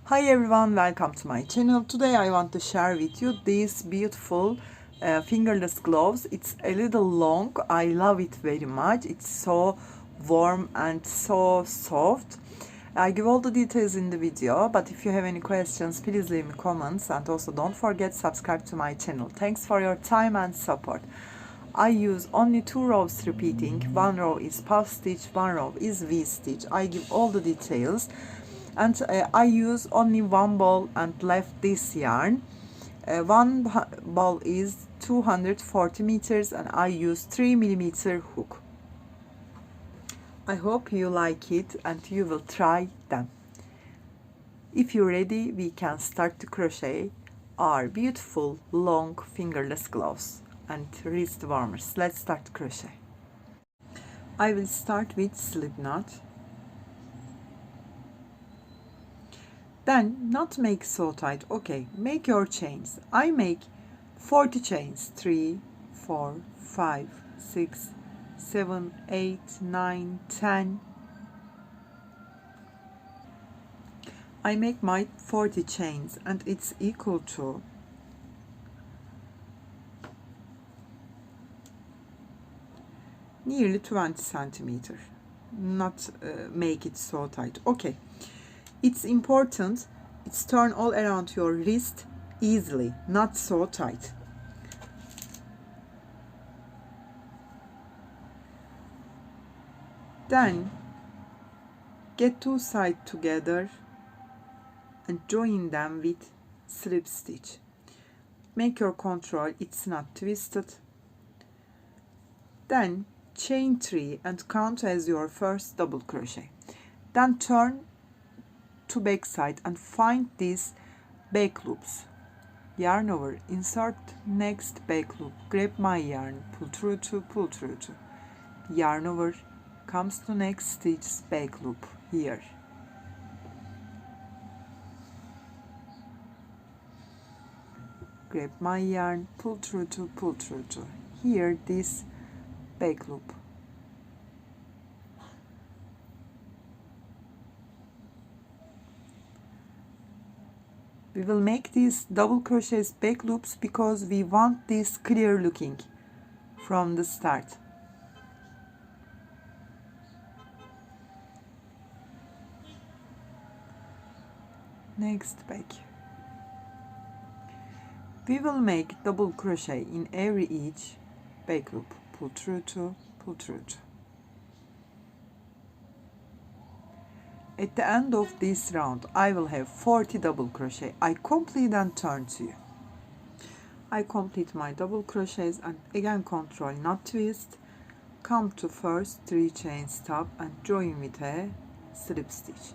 Hi everyone, welcome to my channel. Today I want to share with you these beautiful fingerless gloves. It's a little long. I love it very much. It's so warm and so soft. I give all the details in the video, but if you have any questions, please leave me comments, and also don't forget subscribe to my channel. Thanks for your time and support. I use only 2 rows repeating. 1 row is puff stitch, 1 row is V stitch. I give all the details. And I use only 1 ball and left this yarn. One ball is 240 meters and I use 3mm hook. I hope you like it and you will try them. If you're ready, we can start to crochet our beautiful long fingerless gloves and wrist warmers. Let's start to crochet. I will start with slip knot. Then not make so tight. Okay, make your chains. I make 40 chains. 3, 4, 5, 6, 7, 8, 9, 10. I make my 40 chains and it's equal to nearly 20 centimeters. Not make it so tight. Okay. It's important, it's turn all around your wrist easily, not so tight. Then get 2 sides together and join them with slip stitch. Make your control it's not twisted. Then chain 3 and count as your first double crochet. Then turn to back side and find these back loops. Yarn over, insert next back loop, grab my yarn, pull through 2, pull through 2. Yarn over, comes to next stitch, back loop here. Grab my yarn, pull through 2, pull through 2. Here this back loop. We will make these double crochets back loops because we want this clear looking from the start. Next back. We will make double crochet in every each back loop. Pull through 2, pull through 2. At the end of this round, I will have 40 double crochet. I complete and turn to you. I complete my double crochets and again control not twist. Come to first 3 chain stop and join with a slip stitch.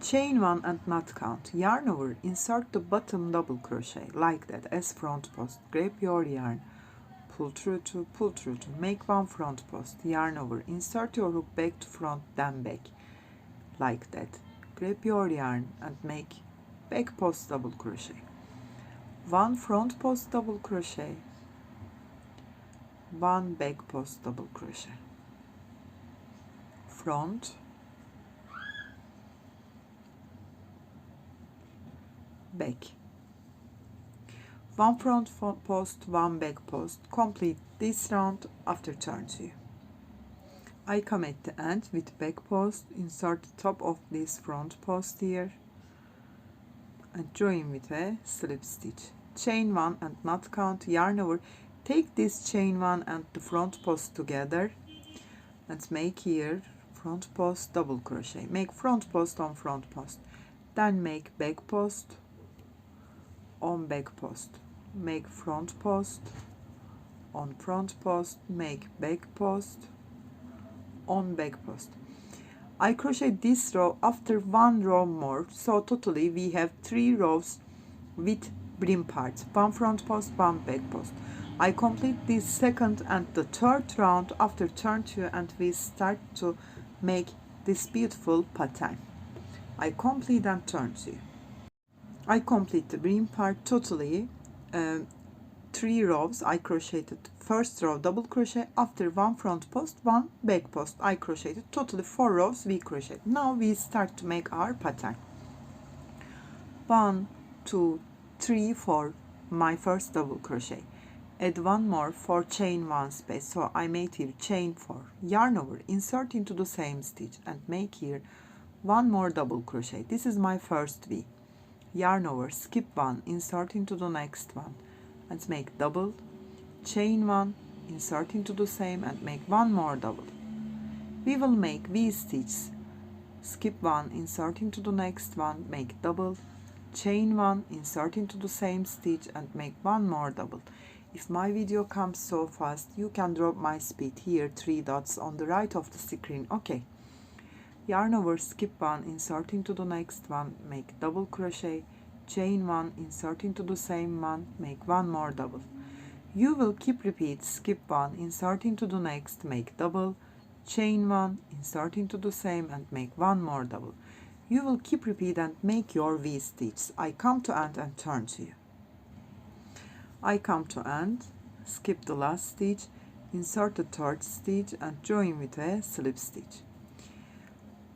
Chain 1 and not count. Yarn over, insert the bottom double crochet like that as front post. Grab your yarn, pull through 2, pull through 2. Make 1 front post. Yarn over, insert your hook back to front, then back. Like that. Grab your yarn and make back post double crochet. 1 front post double crochet, 1 back post double crochet. Front, back. 1 front post, 1 back post. Complete this round after turn to you. I come at the end with back post, insert the top of this front post here and join with a slip stitch. Chain 1 and not count, yarn over, take this chain 1 and the front post together and make here front post double crochet. Make front post on front post, then make back post on back post, make front post on front post, make back post on back post. I crochet this row after 1 row more, so totally we have 3 rows with brim part, 1 front post, 1 back post. I complete this second and the third round after turn 2 and we start to make this beautiful pattern. I complete and turn 2. I complete the brim part totally 3 rows. I crocheted first row double crochet, after 1 front post, 1 back post. I crocheted totally 4 rows we crocheted. Now we start to make our pattern. 1 2 3 4 my first double crochet, add one more for chain one space, so I made here chain 4, yarn over, insert into the same stitch and make here one more double crochet. This is my first V. Yarn over, skip one, insert into the next one and make double, chain one, insert into the same and make one more double. We will make V stitches, skip one, insert into the next one, make double, chain one, insert into the same stitch and make one more double. If my video comes so fast, you can drop my speed here, 3 dots on the right of the screen. Okay. Yarn over, skip one, insert into the next one, make double crochet, chain one, insert into the same one, make one more double. You will keep repeat, skip one, insert into the next, make double, chain one, insert into the same and make one more double. You will keep repeat and make your V stitch. I come to end and turn to you. I come to end, skip the last stitch, insert the third stitch and join with a slip stitch.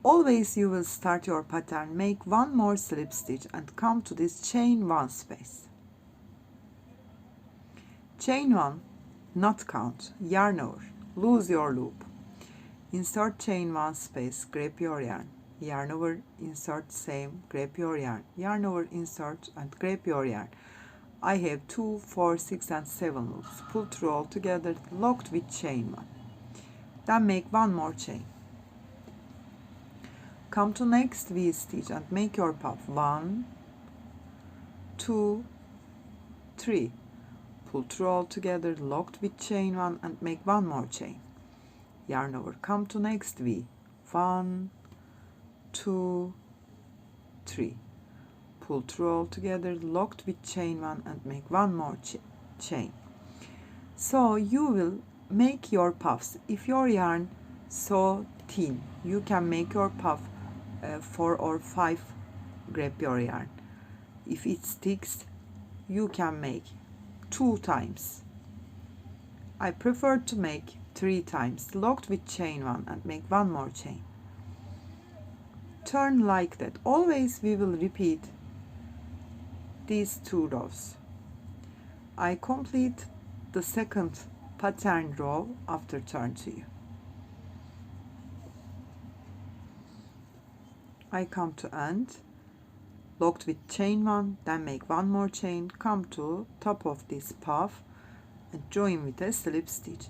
Always you will start your pattern, make one more slip stitch and come to this chain one space. Chain one, not count, yarn over, lose your loop. Insert chain one space, grab your yarn over, insert same, grab your yarn over, insert and grab your yarn. I have 2, 4, 6 and 7 loops. Pull through all together, locked with chain one. Then make one more chain. Come to next V stitch and make your puff. 1, 2, 3. Pull through all together, locked with chain one and make one more chain. Yarn over, come to next V. 1, 2, 3. Pull through all together, locked with chain one and make one more chain. So you will make your puffs. If your yarn so thin, you can make your puff 4 or 5 grab your yarn. If it sticks, you can make 2 times. I prefer to make 3 times, locked with chain one and make one more chain. Turn like that. Always we will repeat these 2 rows. I complete the second pattern row after turn to you. I come to end, locked with chain one, then make one more chain, come to top of this puff and join with a slip stitch.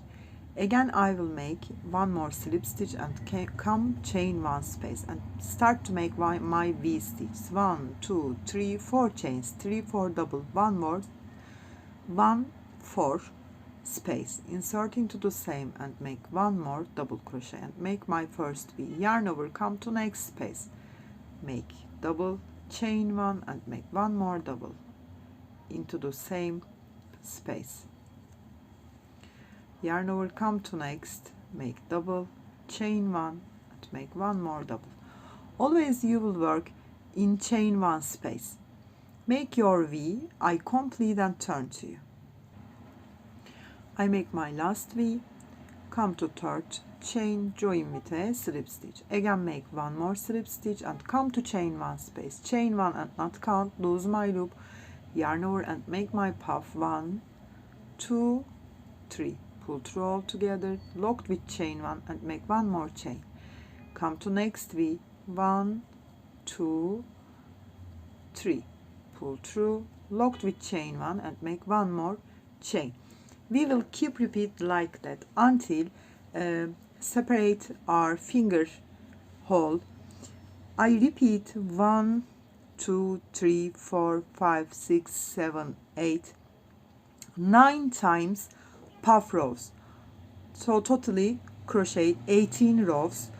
Again I will make one more slip stitch and come chain one space and start to make my V stitches. 1, 2, 3, 4 chains, 3, 4 double, one more, 1, 4 space, insert into the same and make one more double crochet and make my first V. Yarn over, come to next space, make double, chain one and make one more double into the same space. Yarn over, come to next, make double, chain one and make one more double. Always you will work in chain one space. Make your V. I complete and turn to you. I make my last V, come to third chain, join with a slip stitch. Again make one more slip stitch and come to chain one space, chain one and not count, lose my loop, yarn over and make my puff. 1, 2, 3. Pull through all together, locked with chain one and make one more chain. Come to next V. 1, 2, 3. Pull through, locked with chain one and make one more chain. We will keep repeat like that until separate our finger hole. I repeat 1, 2, 3, 4, 5, 6, 7, 8, 9 times puff rows. So totally crochet 18 rows.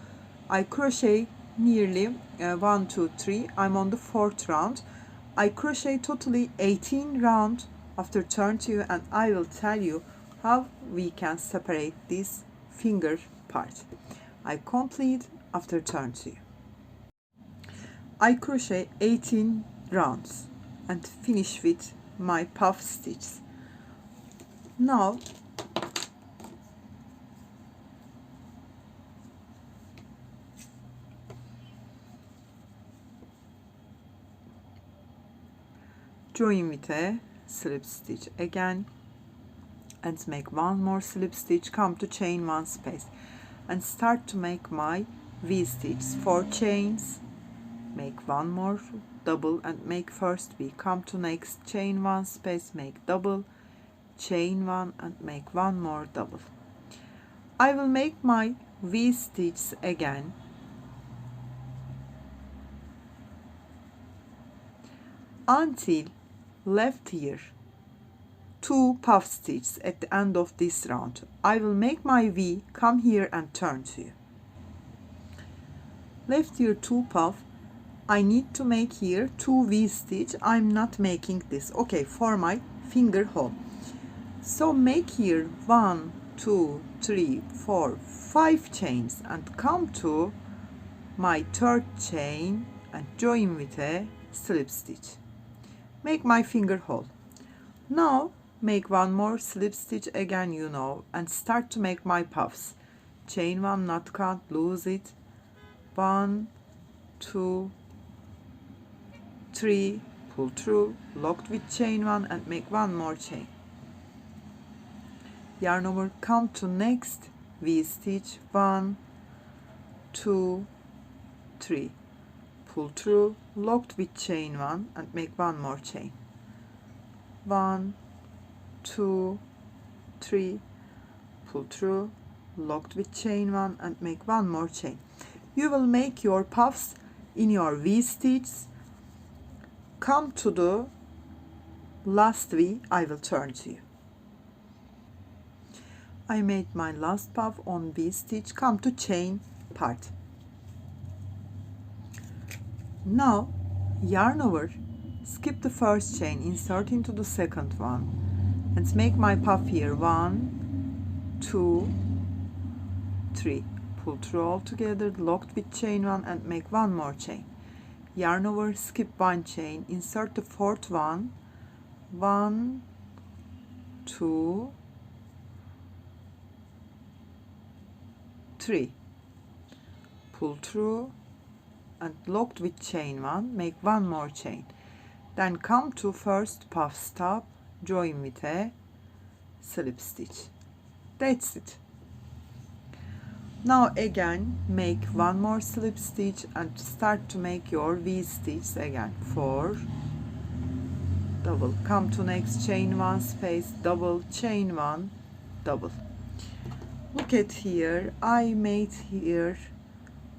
I crochet nearly 1, 2, 3. I'm on the 4th round. I crochet totally 18 rounds after turn to you, and I will tell you how we can separate this finger part. I complete after turn to you. I crochet 18 rounds and finish with my puff stitches. Now join with a slip stitch again and make one more slip stitch, come to chain one space and start to make my V stitch, 4 chains, make one more double and make first V, come to next chain one space, make double, chain one and make one more double. I will make my V stitch again until left here 2 puff stitches at the end of this round. I will make my V, come here and turn to you. Left here 2 puff, I need to make here 2 V stitch. I'm not making this, okay, for my finger hole. So make here 1, 2, 3, 4, 5 chains and come to my third chain and join with a slip stitch. Make my finger hole. Now make one more slip stitch again, you know, and start to make my puffs. Chain one, not count, lose it. 1, 2, 3, pull through, locked with chain one and make one more chain. Yarn over, come to next V stitch, 1, 2, 3, pull through, locked with chain one and make one more chain. 1, 2, 3, pull through, locked with chain one and make one more chain. You will make your puffs in your V stitch. Come to the last V, I will turn to you. I made my last puff on V stitch, come to chain part. Now yarn over, skip the first chain, insert into the second one and make my puff here. 1, 2, 3, pull through all together, locked with chain one and make one more chain. Yarn over, skip one chain, insert the fourth one. 1, 2, 3, pull through and locked with chain one, make one more chain. Then come to first puff stop, join with a slip stitch. That's it. Now again make one more slip stitch and start to make your V stitch again. 4, double, come to next chain one space, double, chain one, double. Look at here, I made here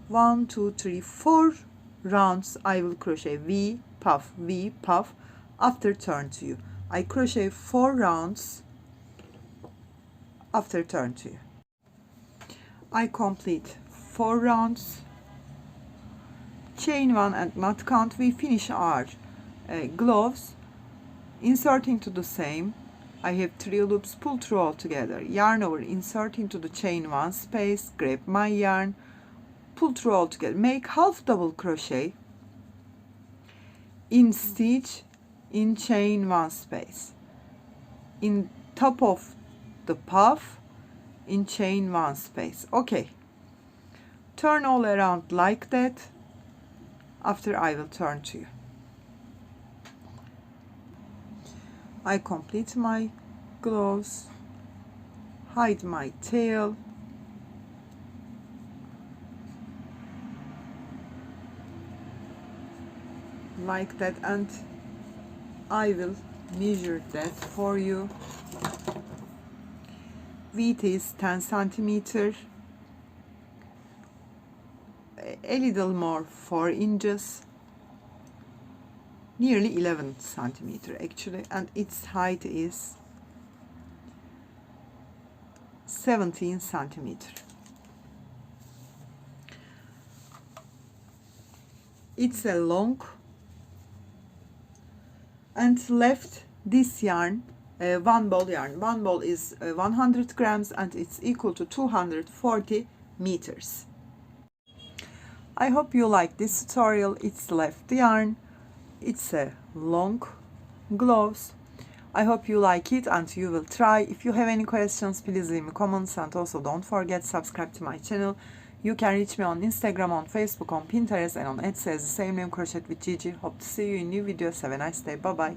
1, 2, 3, 4 rounds. I will crochet V puff after turn to you. I crochet 4 rounds after turn to you. I complete 4 rounds, chain one and not count. We finish our gloves, insert into the same. I have 3 loops, pull through all together, yarn over, insert into the chain one space, grab my yarn, pull through all together, make half double crochet in stitch in chain one space, in top of the puff in chain one space. Okay, turn all around like that. After I will turn to you. I complete my gloves, hide my tail, like that, and I will measure that for you. Width is 10 centimeter, a little more 4 inches, nearly 11 centimeter actually, and its height is 17 centimeter. It's a long, and left this yarn, one ball yarn. One ball is 100 grams and it's equal to 240 meters. I hope you like this tutorial. It's left yarn. It's a long gloves. I hope you like it and you will try. If you have any questions, please leave me comments, and also don't forget subscribe to my channel. You can reach me on Instagram, on Facebook, on Pinterest, and on Etsy as the same name, Crochet with Gigi. Hope to see you in new videos. Have a nice day. Bye bye.